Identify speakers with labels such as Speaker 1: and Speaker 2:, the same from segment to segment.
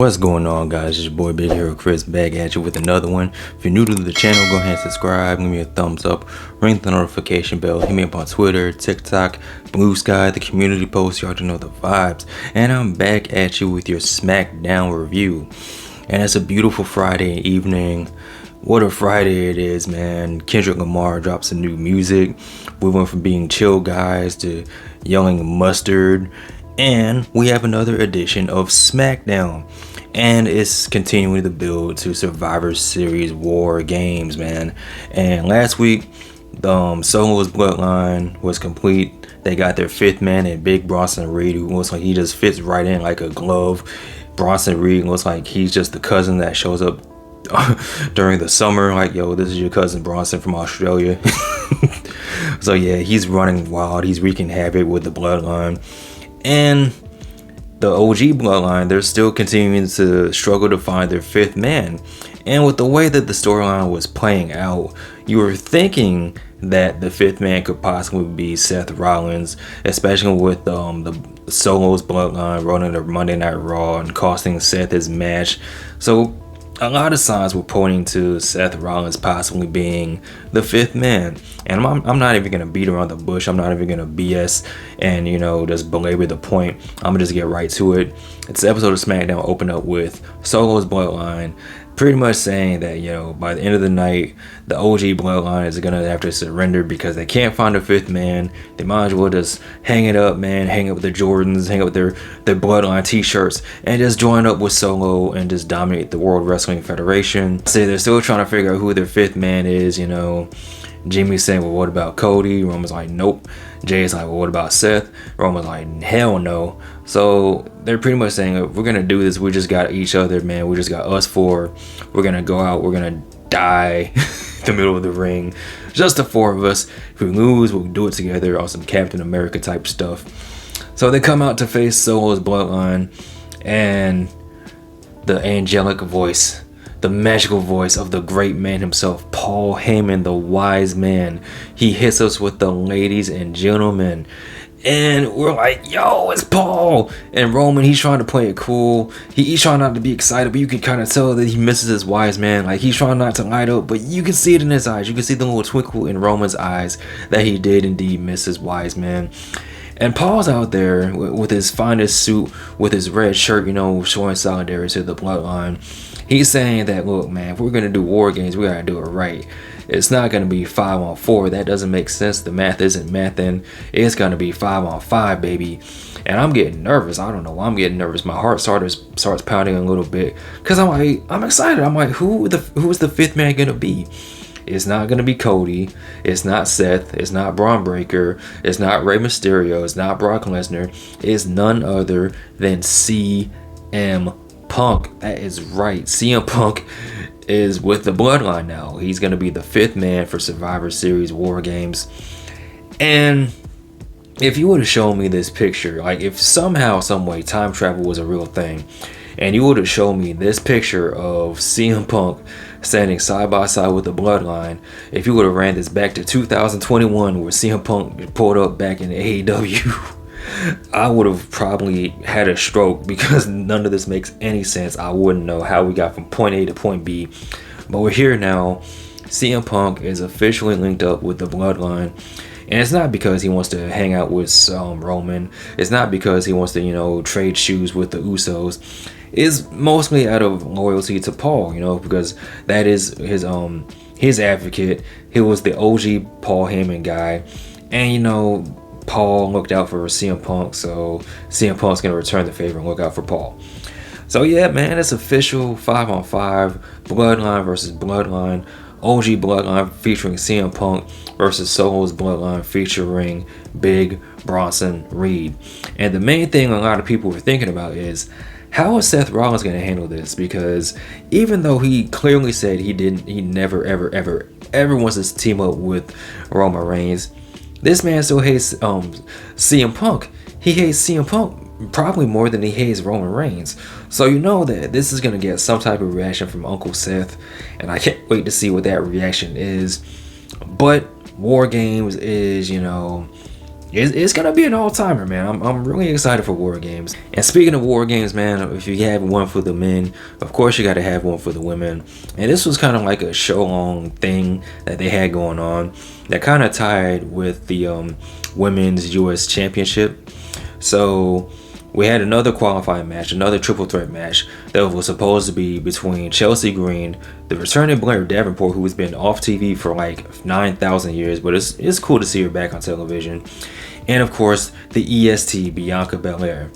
Speaker 1: What's going on, guys? It's your boy Big Hero Chris back at you with another one. If you're new to the channel, go ahead and subscribe, give me a thumbs up, ring the notification bell, hit me up on Twitter, TikTok, Bluesky, the community post, you already know the vibes. And I'm back at you with your Smackdown review. And it's a beautiful Friday evening. What a Friday it is, man. Kendrick Lamar drops some new music. We went from being chill guys to yelling mustard. And we have another edition of Smackdown. And it's continuing to build to Survivor Series War Games, man. And last week, Solo's Bloodline was complete. They got their fifth man in Big Bronson Reed, who looks like he just fits right in like a glove. Bronson Reed looks like he's just the cousin that shows up during the summer. Like, yo, this is your cousin Bronson from Australia. So yeah, he's running wild. He's wreaking havoc with the Bloodline. And the OG Bloodline, they're still continuing to struggle to find their fifth man. And with the way that the storyline was playing out, you were thinking that the fifth man could possibly be Seth Rollins, especially with the Solo's Bloodline running the Monday Night Raw and costing Seth his match. So a lot of signs were pointing to Seth Rollins possibly being the fifth man. And I'm not even going to beat around the bush. I'm not even going to BS and, just belabor the point. I'm going to just get right to it. This episode of Smackdown opened up with Solo's Bloodline pretty much saying that, by the end of the night, the OG Bloodline is going to have to surrender because they can't find a fifth man. They might as well just hang it up, man. Hang up with their Jordans, hang up with their Bloodline t-shirts, and just join up with Solo and just dominate the World Wrestling Federation. So they're still trying to figure out who their fifth man is, Jimmy's saying, well, what about Cody? Roman's like, nope. Jade's like, well, what about Seth? Roman's like, hell no. So they're pretty much saying, if we're going to do this, we just got each other, man. We just got us four. We're going to go out. We're going to die in the middle of the ring. Just the four of us. If we lose, we'll do it together on some Captain America type stuff. So they come out to face Solo's Bloodline, and the angelic voice, the magical voice of the great man himself, Paul Heyman, the wise man. He hits us with the ladies and gentlemen. And we're like, yo, it's Paul. And Roman, he's trying to play it cool. He's trying not to be excited, but you can kind of tell that he misses his wise man. Like, he's trying not to light up, but you can see it in his eyes. You can see the little twinkle in Roman's eyes that he did indeed miss his wise man. And Paul's out there with his finest suit, with his red shirt, showing solidarity to the Bloodline. He's saying that, look, man, if we're going to do War Games, we got to do it right. It's not going to be 5-on-4. That doesn't make sense. The math isn't mathing. It's going to be 5-on-5, baby. And I'm getting nervous. I don't know why I'm getting nervous. My heart starts pounding a little bit because I'm excited. I'm like, who is the fifth man going to be? It's not going to be Cody. It's not Seth. It's not Braun Breaker. It's not Rey Mysterio. It's not Brock Lesnar. It's none other than CM Punk. That is right. CM Punk is with the Bloodline now. He's going to be the fifth man for Survivor Series War Games. And if you would have shown me this picture, like if somehow, some way, time travel was a real thing, and you would have shown me this picture of CM Punk standing side by side with the Bloodline, if you would have ran this back to 2021 where CM Punk pulled up back in AEW, I would have probably had a stroke because none of this makes any sense. I wouldn't know how we got from point A to point B. But we're here now. CM Punk is officially linked up with the Bloodline. And it's not because he wants to hang out with Roman. It's not because he wants to, trade shoes with the Usos. It's mostly out of loyalty to Paul, because that is his advocate. He was the OG Paul Heyman guy. And, Paul looked out for CM Punk, so CM Punk's going to return the favor and look out for Paul. So yeah, man, it's official. 5-on-5, Bloodline versus Bloodline. OG Bloodline featuring CM Punk versus Solo's Bloodline featuring Big Bronson Reed. And the main thing a lot of people were thinking about is, how is Seth Rollins going to handle this? Because even though he clearly said he never, ever wants to team up with Roman Reigns, this man still hates CM Punk. He hates CM Punk probably more than he hates Roman Reigns. So you know that this is going to get some type of reaction from Uncle Seth. And I can't wait to see what that reaction is. But War Games is, it's gonna be an all-timer, man. I'm really excited for War Games. And speaking of War Games, man, if you have one for the men, of course you got to have one for the women. And this was kind of like a show-long thing that they had going on that kind of tied with the women's U.S. Championship. So we had another qualifying match, another triple threat match that was supposed to be between Chelsea Green, the returning Blair Davenport, who has been off TV for like 9,000 years, but it's cool to see her back on television, and of course the EST Bianca Belair.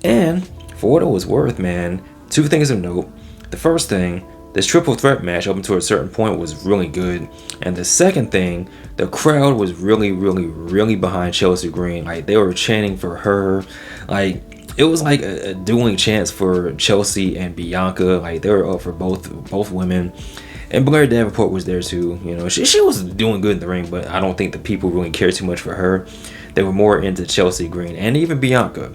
Speaker 1: And for what it was worth, man, two things of note. The first thing, this triple threat match up until a certain point was really good, and the second thing, the crowd was really behind Chelsea Green. Like, they were chanting for her. Like, it was like a dueling chance for Chelsea and Bianca. Like, they were up for both women, and Blair Davenport was there too. You know, she was doing good in the ring, but I don't think the people really cared too much for her. They were more into Chelsea Green and even Bianca.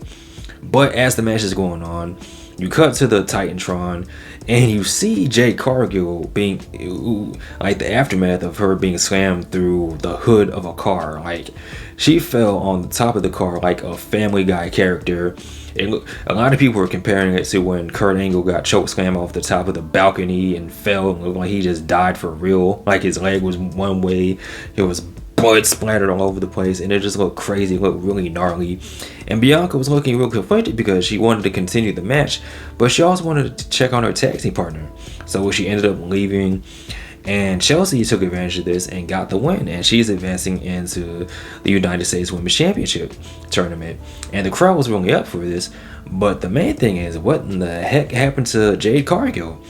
Speaker 1: But as the match is going on, you cut to the Titantron, and you see Jade Cargill being, like, the aftermath of her being slammed through the hood of a car. Like, she fell on the top of the car like a Family Guy character. A lot of people were comparing it to when Kurt Angle got choke slammed off the top of the balcony and fell and looked like he just died for real. Like, his leg was one way, it was blood splattered all over the place, and it just looked crazy. It looked really gnarly. And Bianca was looking real conflicted because she wanted to continue the match, but she also wanted to check on her tag team partner. So she ended up leaving, and Chelsea took advantage of this and got the win, and she's advancing into the United States Women's Championship tournament. And the crowd was really up for this, but the main thing is, what in the heck happened to Jade Cargill?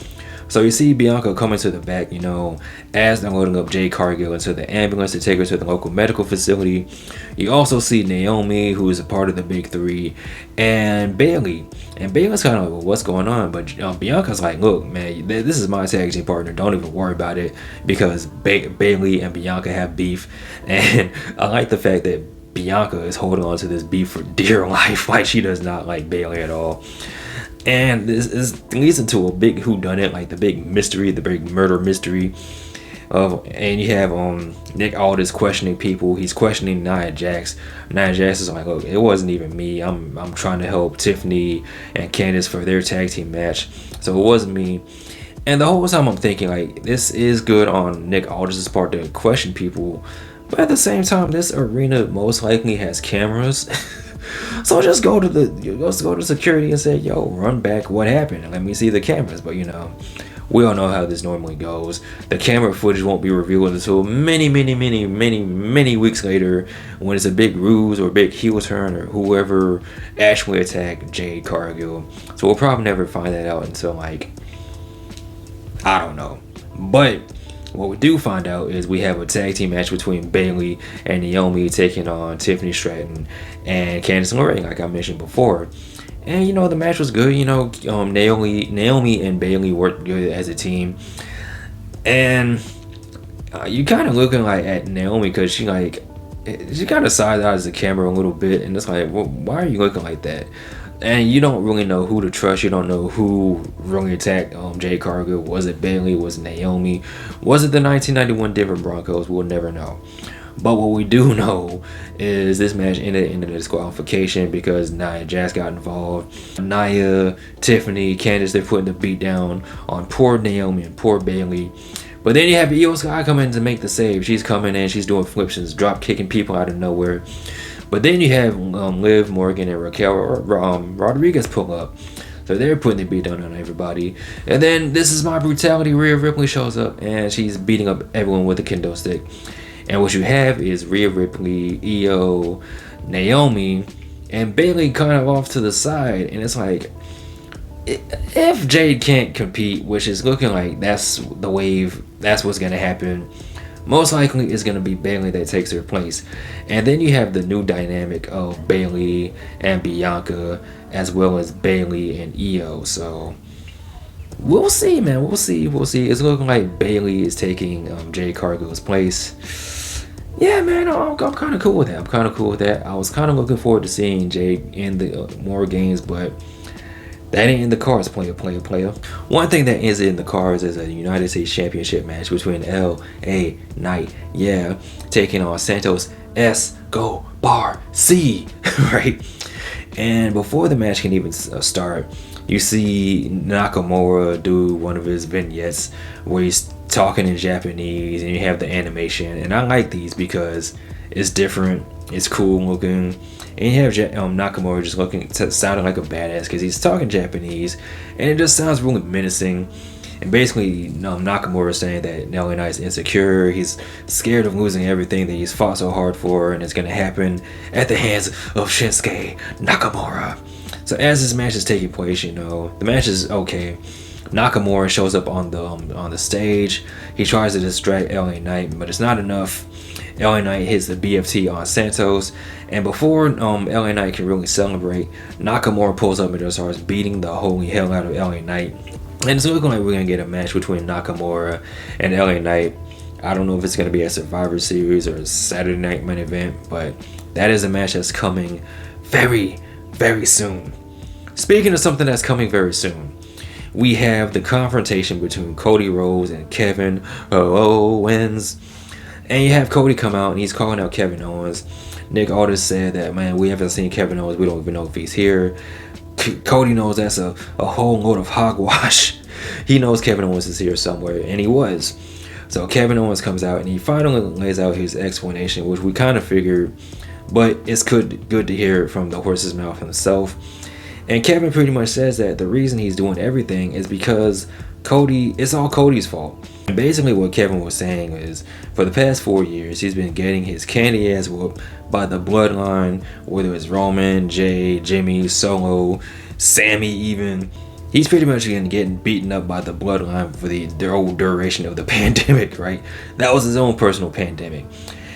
Speaker 1: So you see Bianca coming to the back, you know, as they're loading up Jade Cargill into the ambulance to take her to the local medical facility. You also see Naomi, who is a part of the Big Three, and Bayley. And Bayley's kind of like, well, what's going on? But Bianca's like, look, man, this is my tag team partner. Don't even worry about it, because Bayley and Bianca have beef. And I like the fact that Bianca is holding on to this beef for dear life. Like, she does not like Bayley at all. And this leads into a big whodunit, like the big mystery, the big murder mystery. And you have Nick Aldis questioning people. He's questioning Nia Jax. Nia Jax is like, look, it wasn't even me. I'm trying to help Tiffany and Candice for their tag team match, so it wasn't me. And the whole time I'm thinking, like, this is good on Nick Aldis' part to question people, but at the same time, this arena most likely has cameras. So just go to security and say, yo, run back, what happened, and let me see the cameras. But you know, we all know how this normally goes. The camera footage won't be revealed until many weeks later, when it's a big ruse or a big heel turn or whoever actually attacked Jade Cargill. So we'll probably never find that out until, like, I don't know. But what we do find out is we have a tag team match between Bayley and Naomi taking on Tiffany Stratton and Candice LeRae, like I mentioned before. And you know, the match was good. You know, Naomi and Bayley worked good as a team. And you kind of looking like at Naomi, because she kind of side eyes the camera a little bit, and it's like, well, why are you looking like that? And you don't really know who to trust. You don't know who really attacked Jade Cargill. Was it Bayley? Was it Naomi? Was it the 1991 Denver Broncos? We'll never know. But what we do know is this match ended in a disqualification because Nia Jax got involved. Nia, Tiffany, Candice, they're putting the beat down on poor Naomi and poor Bayley. But then you have Io Sky come in to make the save. She's coming in, she's doing flips and drop kicking people out of nowhere. But then you have Liv Morgan and Raquel Rodriguez pull up. So they're putting the beat down on everybody. And then This Is My Brutality, Rhea Ripley shows up, and she's beating up everyone with a kendo stick. And what you have is Rhea Ripley, Io, Naomi, and Bayley kind of off to the side. And it's like, if Jade can't compete, which is looking like that's the wave, that's what's going to happen, most likely it's going to be Bayley that takes her place. And then you have the new dynamic of Bayley and Bianca, as well as Bayley and Io. So we'll see, man. We'll see. It's looking like Bayley is taking Jade Cargill's place. Yeah, man, I'm kind of cool with that. I was kind of looking forward to seeing Jade in the more games, but that ain't in the cards, player. One thing that is in the cards is a United States Championship match between L.A. Knight, taking on Santos S. go bar C, right? And before the match can even start, you see Nakamura do one of his vignettes where he's talking in Japanese, and you have the animation. And I like these because it's different, it's cool looking, and you have Nakamura just sounding like a badass because he's talking Japanese, and it just sounds really menacing. And basically, Nakamura is saying that LA Knight's insecure, he's scared of losing everything that he's fought so hard for, and it's going to happen at the hands of Shinsuke Nakamura. So as this match is taking place, the match is okay. Nakamura shows up on the stage. He tries to distract LA Knight, but it's not enough. LA Knight hits the BFT on Santos, and before LA Knight can really celebrate, Nakamura pulls up and just starts beating the holy hell out of LA Knight. And it's looking like we're going to get a match between Nakamura and LA Knight. I don't know if it's going to be a Survivor Series or a Saturday Night Main Event, but that is a match that's coming very, very soon. Speaking of something that's coming very soon, we have the confrontation between Cody Rhodes and Kevin Owens. And you have Cody come out and he's calling out Kevin Owens. Nick Aldis said that, man, we haven't seen Kevin Owens. We don't even know if he's here. Cody knows that's a whole load of hogwash. He knows Kevin Owens is here somewhere, and he was. So Kevin Owens comes out and he finally lays out his explanation, which we kind of figured, but it's good to hear it from the horse's mouth himself. And Kevin pretty much says that the reason he's doing everything is because it's all Cody's fault. And basically what Kevin was saying is, for the past 4 years, he's been getting his candy ass whooped by the bloodline, whether it's Roman, Jade, Jimmy, Solo, Sammy even. He's pretty much getting beaten up by the bloodline for the whole duration of the pandemic, right? That was his own personal pandemic.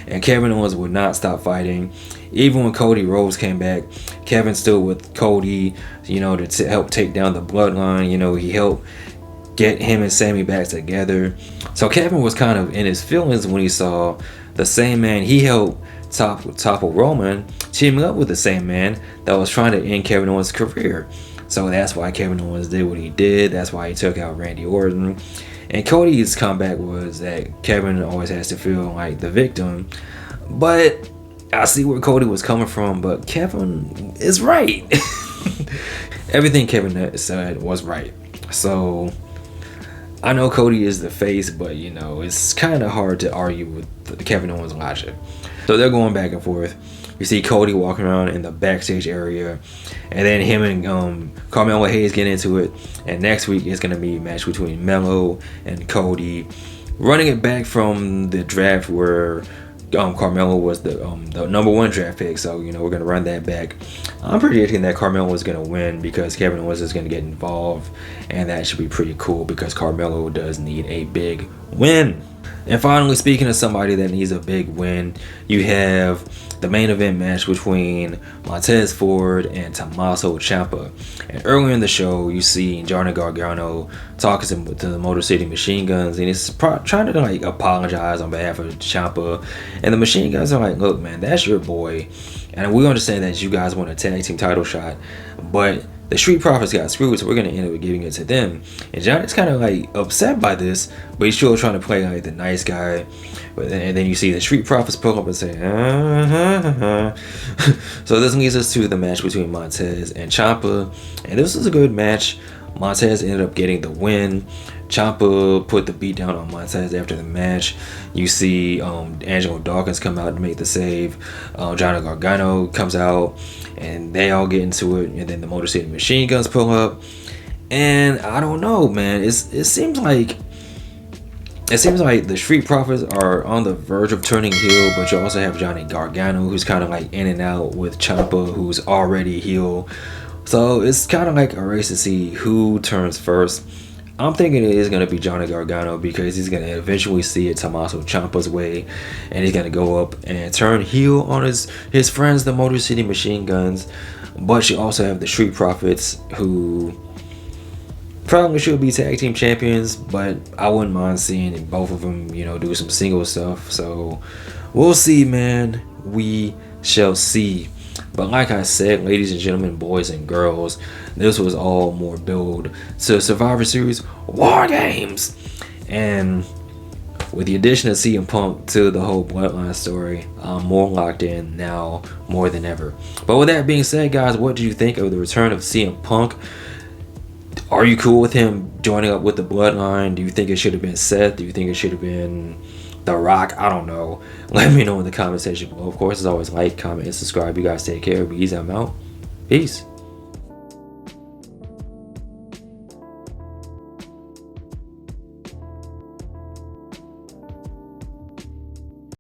Speaker 1: And Kevin Owens would not stop fighting. Even when Cody Rhodes came back, Kevin stood with Cody, to help take down the bloodline. He helped get him and Sammy back together. So Kevin was kind of in his feelings when he saw the same man he helped topple Roman teaming up with the same man that was trying to end Kevin Owens' career. So that's why Kevin Owens did what he did. That's why he took out Randy Orton. And Cody's comeback was that Kevin always has to feel like the victim. But I see where Cody was coming from, but Kevin is right. Everything Kevin said was right. So I know Cody is the face, but it's kind of hard to argue with Kevin Owens' logic. So they're going back and forth. You see Cody walking around in the backstage area, and then him and Carmelo Hayes get into it. And next week is going to be a match between Melo and Cody, running it back from the draft where Carmelo was the number 1 draft pick. So we're going to run that back. I'm predicting that Carmelo is going to win because Kevin Owens is going to get involved, and that should be pretty cool because Carmelo does need a big win. And finally, speaking of somebody that needs a big win, you have the main event match between Montez Ford and Tommaso Ciampa. And earlier in the show, you see Johnny Gargano talking to the Motor City Machine Guns, and he's trying to apologize on behalf of Ciampa. And the Machine Guns are like, look, man, that's your boy, and we understand that you guys want a tag team title shot, but the Street Profits got screwed, so we're going to end up giving it to them. And Johnny's kind of upset by this, but he's still trying to play the nice guy. And then you see the Street Profits pull up and say, So this leads us to the match between Montez and Ciampa. And this was a good match. Montez ended up getting the win. Ciampa put the beat down on Montez after the match. You see Angelo Dawkins come out to make the save. Johnny Gargano comes out, and they all get into it. And then the Motor City Machine Guns pull up. And I don't know, man. It seems like the Street Profits are on the verge of turning heel, but you also have Johnny Gargano, who's kind of in and out with Ciampa, who's already heel. So it's kind of like a race to see who turns first. I'm thinking it is going to be Johnny Gargano because he's going to eventually see it Tommaso Ciampa's way, and he's going to go up and turn heel on his friends, the Motor City Machine Guns. But you also have the Street Profits, who probably should be tag team champions, but I wouldn't mind seeing both of them, do some single stuff. So we'll see, man. We shall see. But like I said, ladies and gentlemen, boys and girls, this was all more build to Survivor Series War Games. And with the addition of CM Punk to the whole Bloodline story, I'm more locked in now more than ever. But with that being said, guys, what do you think of the return of CM Punk? Are you cool with him joining up with the Bloodline? Do you think it should have been Seth? Do you think it should have been The Rock? I don't know. Let me know in the comment section below. Of course, as always, like, comment, and subscribe. You guys take care. Peace. I'm out. Peace.